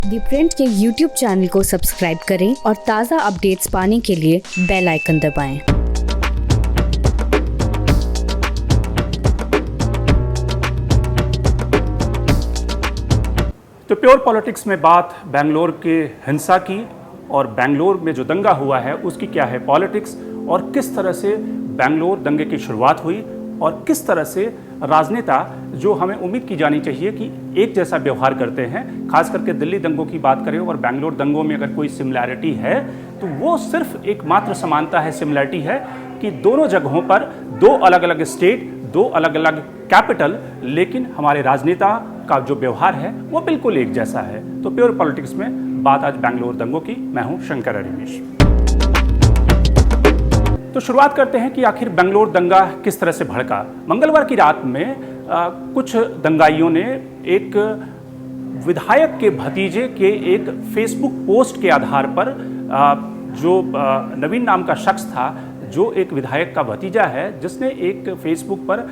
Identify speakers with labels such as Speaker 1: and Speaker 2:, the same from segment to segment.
Speaker 1: दी print के YouTube channel को subscribe करें और ताज़ा अपडेट्स पाने के लिए बेल आइकन दबाएं।
Speaker 2: तो प्योर पॉलिटिक्स में बात बेंगलोर के हिंसा की और बेंगलोर में जो दंगा हुआ है उसकी क्या है पॉलिटिक्स और किस तरह से बेंगलोर दंगे की शुरुआत हुई और किस तरह से राजनेता जो हमें उम्मीद की जानी चाहिए कि एक जैसा व्यवहार करते हैं, खास करके दिल्ली दंगों की बात करें और बेंगलोर दंगों में अगर कोई सिमिलैरिटी है तो वो सिर्फ एकमात्र समानता है, सिमिलैरिटी है कि दोनों जगहों पर दो अलग अलग स्टेट, दो अलग अलग कैपिटल, लेकिन हमारे राजनेता का जो व्यवहार है वो बिल्कुल एक जैसा है। तो प्योर पॉलिटिक्स में बात आज बेंगलोर दंगों की। मैं हूं शंकर अरिमेश। तो शुरुआत करते हैं कि आखिर बेंगलोर दंगा किस तरह से भड़का। मंगलवार की रात में कुछ दंगाइयों ने एक विधायक के भतीजे के एक फेसबुक पोस्ट के आधार पर जो नवीन नाम का शख्स था, जो एक विधायक का भतीजा है, जिसने एक फेसबुक पर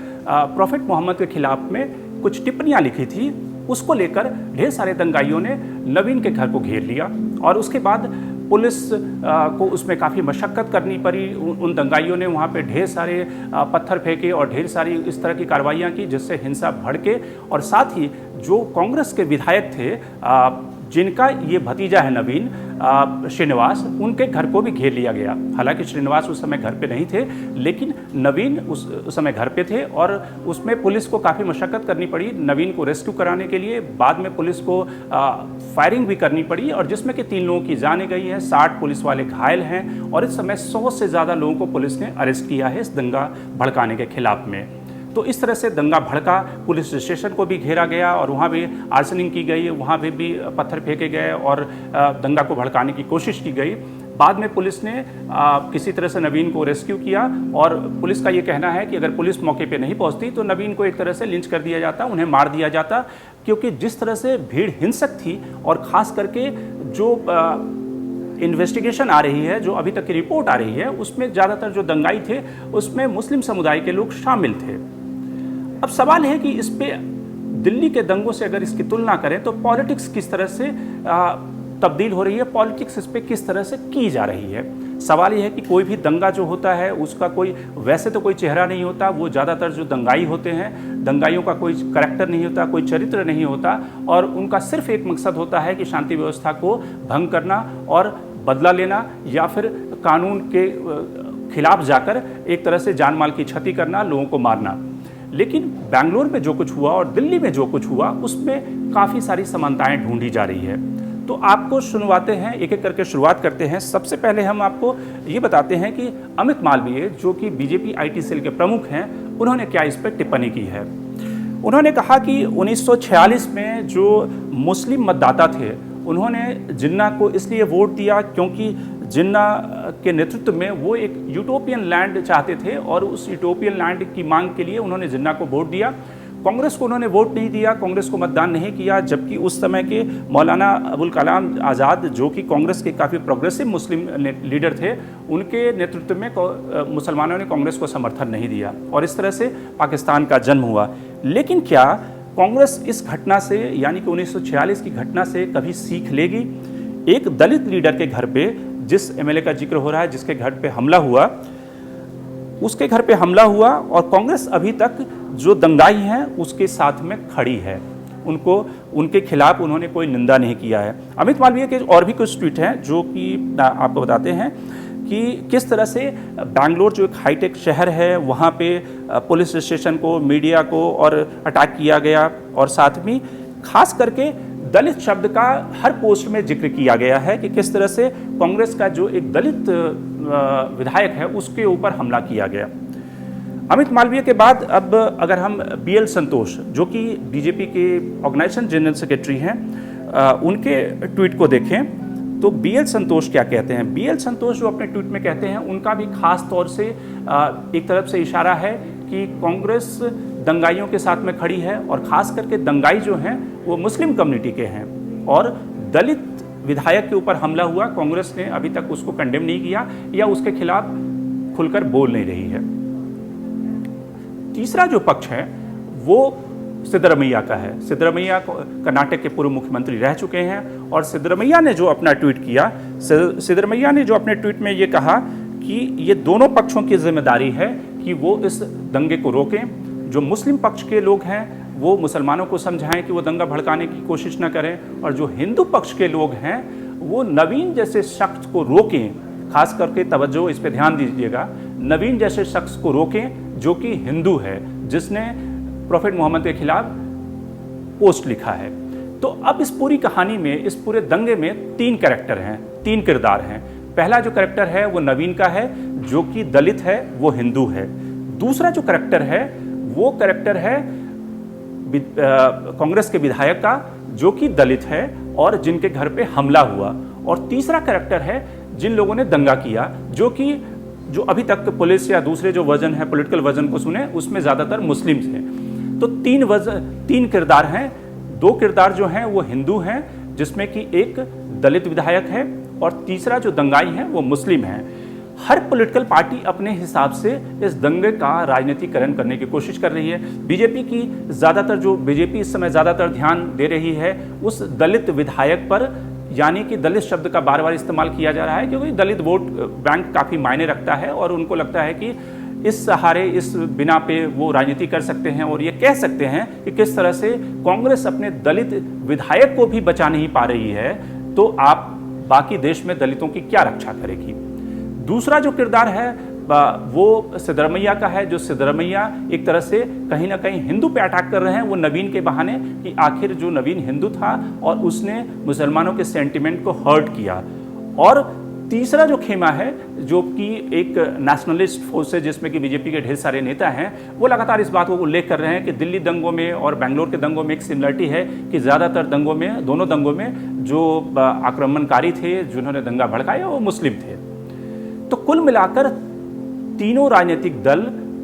Speaker 2: प्रॉफेट मोहम्मद के खिलाफ में कुछ टिप्पणियां लिखी थी, उसको लेकर ढेर सारे दंगाइयों ने नवीन के घर को घेर लिया और उसके बाद पुलिस को उसमें काफ़ी मशक्क़त करनी पड़ी। उन दंगाइयों ने वहाँ पे ढेर सारे पत्थर फेंके और ढेर सारी इस तरह की कार्रवाइयाँ की जिससे हिंसा भड़के और साथ ही जो कांग्रेस के विधायक थे जिनका ये भतीजा है नवीन श्रीनिवास, उनके घर को भी घेर लिया गया। हालांकि श्रीनिवास उस समय घर पे नहीं थे, लेकिन नवीन उस समय घर पे थे और उसमें पुलिस को काफ़ी मशक्क़त करनी पड़ी नवीन को रेस्क्यू कराने के लिए। बाद में पुलिस को फायरिंग भी करनी पड़ी और जिसमें कि 3 लोगों की जान गई है, 60 पुलिस वाले घायल हैं और इस समय 100 से ज़्यादा लोगों को पुलिस ने अरेस्ट किया है इस दंगा भड़काने के खिलाफ में। तो इस तरह से दंगा भड़का, पुलिस स्टेशन को भी घेरा गया और वहाँ भी आर्सनिंग की गई, वहाँ भी पत्थर फेंके गए और दंगा को भड़काने की कोशिश की गई। बाद में पुलिस ने किसी तरह से नवीन को रेस्क्यू किया और पुलिस का ये कहना है कि अगर पुलिस मौके पे नहीं पहुंचती तो नवीन को एक तरह से लिंच कर दिया जाता, उन्हें मार दिया जाता, क्योंकि जिस तरह से भीड़ हिंसक थी और ख़ास करके जो इन्वेस्टिगेशन आ रही है, जो अभी तक की रिपोर्ट आ रही है, उसमें ज़्यादातर जो दंगाई थे उसमें मुस्लिम समुदाय के लोग शामिल थे। अब सवाल है कि इस पे दिल्ली के दंगों से अगर इसकी तुलना करें तो पॉलिटिक्स किस तरह से तब्दील हो रही है, पॉलिटिक्स इस पे किस तरह से की जा रही है। सवाल यह है कि कोई भी दंगा जो होता है उसका कोई वैसे तो कोई चेहरा नहीं होता, वो ज़्यादातर जो दंगाई होते हैं, दंगाइयों का कोई करैक्टर नहीं होता, कोई चरित्र नहीं होता और उनका सिर्फ एक मकसद होता है कि शांति व्यवस्था को भंग करना और बदला लेना या फिर कानून के खिलाफ जाकर एक तरह से जान माल की क्षति करना, लोगों को मारना। लेकिन बेंगलोर में जो कुछ हुआ और दिल्ली में जो कुछ हुआ उसमें काफ़ी सारी समानताएं ढूंढी जा रही है। तो आपको सुनवाते हैं, एक एक करके शुरुआत करते हैं। सबसे पहले हम आपको ये बताते हैं कि अमित मालवीय जो कि बीजेपी IT सेल के प्रमुख हैं, उन्होंने क्या इस पर टिप्पणी की है। उन्होंने कहा कि 1946 में जो मुस्लिम मतदाता थे उन्होंने जिन्ना को इसलिए वोट दिया क्योंकि जिन्ना के नेतृत्व में वो एक यूटोपियन लैंड चाहते थे और उस यूटोपियन लैंड की मांग के लिए उन्होंने जिन्ना को वोट दिया। कांग्रेस को उन्होंने वोट नहीं दिया, कांग्रेस को मतदान नहीं किया, जबकि उस समय के मौलाना अबुल कलाम आज़ाद जो कि कांग्रेस के काफ़ी प्रोग्रेसिव मुस्लिम लीडर थे, उनके नेतृत्व में मुसलमानों ने कांग्रेस को समर्थन नहीं दिया और इस तरह से पाकिस्तान का जन्म हुआ। लेकिन क्या कांग्रेस इस घटना से यानी कि 1946 की घटना से कभी सीख लेगी? एक दलित लीडर के घर पे, जिस MLA का जिक्र हो रहा है, जिसके घर पे हमला हुआ, उसके घर पे हमला हुआ और कांग्रेस अभी तक जो दंगाई हैं उसके साथ में खड़ी है, उनको उनके खिलाफ उन्होंने कोई निंदा नहीं किया है। अमित मालवीय के और भी कुछ ट्वीट हैं जो कि आपको बताते हैं कि किस तरह से बेंगलोर जो एक हाईटेक शहर है वहाँ पे पुलिस स्टेशन को, मीडिया को और अटैक किया गया और साथ में खास करके दलित शब्द का हर पोस्ट में जिक्र किया गया है कि किस तरह से कांग्रेस का जो एक दलित विधायक है उसके ऊपर हमला किया गया। अमित मालवीय के बाद अब अगर हम BL संतोष जो कि बीजेपी के ऑर्गेनाइजेशन जनरल सेक्रेटरी हैं, उनके ट्वीट को देखें तो BL संतोष क्या कहते हैं। BL संतोष जो अपने ट्वीट में कहते हैं, उनका भी खास तौर से एक तरफ से इशारा है कि कांग्रेस दंगाइयों के साथ में खड़ी है और ख़ास करके दंगाई जो हैं वो मुस्लिम कम्युनिटी के हैं और दलित विधायक के ऊपर हमला हुआ, कांग्रेस ने अभी तक उसको कंडेम नहीं किया या उसके खिलाफ खुलकर बोल नहीं रही है। तीसरा जो पक्ष है वो सिद्धरमैया का है। सिद्धरमैया कर्नाटक के पूर्व मुख्यमंत्री रह चुके हैं और सिद्धरमैया ने जो अपना ट्वीट किया, सिद्धरमैया ने जो अपने ट्वीट में ये कहा कि ये दोनों पक्षों की जिम्मेदारी है कि वो इस दंगे को रोकें। जो मुस्लिम पक्ष के लोग हैं वो मुसलमानों को समझाएं कि वो दंगा भड़काने की कोशिश न करें, और जो हिंदू पक्ष के लोग हैं वो नवीन जैसे शख्स को रोकें। खास करके तवज्जो इस पे ध्यान दीजिएगा, नवीन जैसे शख्स को रोकें जो कि हिंदू है, जिसने प्रॉफेट मोहम्मद के खिलाफ पोस्ट लिखा है। तो अब इस पूरी कहानी में, इस पूरे दंगे में 3 कैरेक्टर हैं, 3 किरदार हैं। पहला जो कैरेक्टर है वो नवीन का है जो कि दलित है, वो हिंदू है। दूसरा जो कैरेक्टर है वो कैरेक्टर है कांग्रेस के विधायक का जो कि दलित है और जिनके घर पे हमला हुआ। और तीसरा कैरेक्टर है जिन लोगों ने दंगा किया, जो अभी तक पुलिस या दूसरे जो वर्जन है, पॉलिटिकल वर्जन को सुने, उसमें ज़्यादातर मुस्लिम्स हैं। तो 3 किरदार हैं। 2 किरदार जो हैं वो हिंदू हैं, जिसमें कि एक दलित विधायक है और तीसरा जो दंगाई है वो मुस्लिम है। हर पॉलिटिकल पार्टी अपने हिसाब से इस दंगे का राजनीतिकरण करने की कोशिश कर रही है। बीजेपी इस समय ज़्यादातर ध्यान दे रही है उस दलित विधायक पर, यानी कि दलित शब्द का बार बार इस्तेमाल किया जा रहा है क्योंकि दलित वोट बैंक काफ़ी मायने रखता है और उनको लगता है कि इस सहारे, इस बिना पे वो राजनीति कर सकते हैं और ये कह सकते हैं कि किस तरह से कांग्रेस अपने दलित विधायक को भी बचा नहीं पा रही है, तो आप बाकी देश में दलितों की क्या रक्षा करेगी। दूसरा जो किरदार है वो सिद्धरमैया का है, जो सिद्धरमैया एक तरह से कहीं ना कहीं हिंदू पे अटैक कर रहे हैं, वो नवीन के बहाने कि आखिर जो नवीन हिंदू था और उसने मुसलमानों के सेंटिमेंट को हर्ट किया। और तीसरा जो खेमा है जो कि एक नेशनलिस्ट फोर्स है जिसमें कि बीजेपी के ढेर सारे नेता हैं, वो लगातार इस बात को उल्लेख कर रहे हैं कि दिल्ली दंगों में और बेंगलोर के दंगों में एक सिमिलरिटी है कि ज़्यादातर दंगों में, दोनों दंगों में जो आक्रमणकारी थे, जिन्होंने दंगा भड़काया, वो मुस्लिम थे। तो कुल मिलाकर तीनों राजनीतिक दल,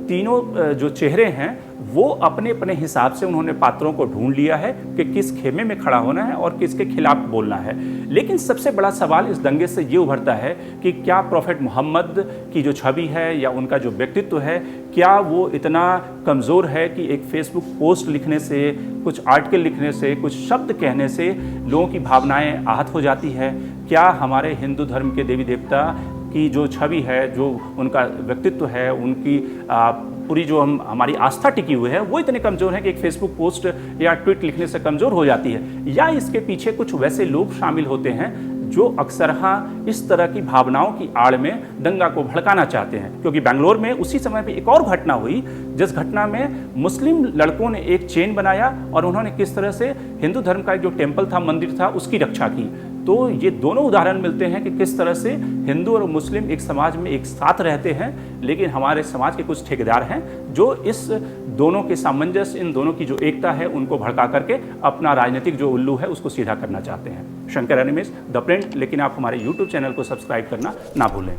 Speaker 2: तीनों जो चेहरे हैं, वो अपने अपने हिसाब से उन्होंने पात्रों को ढूंढ लिया है कि किस खेमे में खड़ा होना है और किसके खिलाफ बोलना है। लेकिन सबसे बड़ा सवाल इस दंगे से ये उभरता है कि क्या प्रॉफेट मोहम्मद की जो छवि है या उनका जो व्यक्तित्व है, क्या वो इतना कमज़ोर है कि एक फेसबुक पोस्ट लिखने से, कुछ आर्टिकल लिखने से, कुछ शब्द कहने से लोगों की भावनाएं आहत हो जाती है। क्या हमारे हिंदू धर्म के देवी देवता की जो छवि है, जो उनका व्यक्तित्व है, उनकी पूरी जो हमारी आस्था टिकी हुई है, वो इतने कमज़ोर है कि एक फेसबुक पोस्ट या ट्वीट लिखने से कमज़ोर हो जाती है, या इसके पीछे कुछ वैसे लोग शामिल होते हैं जो अक्सरहा इस तरह की भावनाओं की आड़ में दंगा को भड़काना चाहते हैं। क्योंकि बेंगलोर में उसी समय पे एक और घटना हुई, जिस घटना में मुस्लिम लड़कों ने एक चेन बनाया और उन्होंने किस तरह से हिंदू धर्म का एक जो टेम्पल था, मंदिर था, उसकी रक्षा की। तो ये दोनों उदाहरण मिलते हैं कि किस तरह से हिंदू और मुस्लिम एक समाज में एक साथ रहते हैं, लेकिन हमारे समाज के कुछ ठेकेदार हैं जो इस दोनों के सामंजस्य, इन दोनों की जो एकता है, उनको भड़का करके अपना राजनीतिक जो उल्लू है उसको सीधा करना चाहते हैं। Shankar animes the print. लेकिन आप हमारे YouTube चैनल को सब्सक्राइब करना ना भूलें।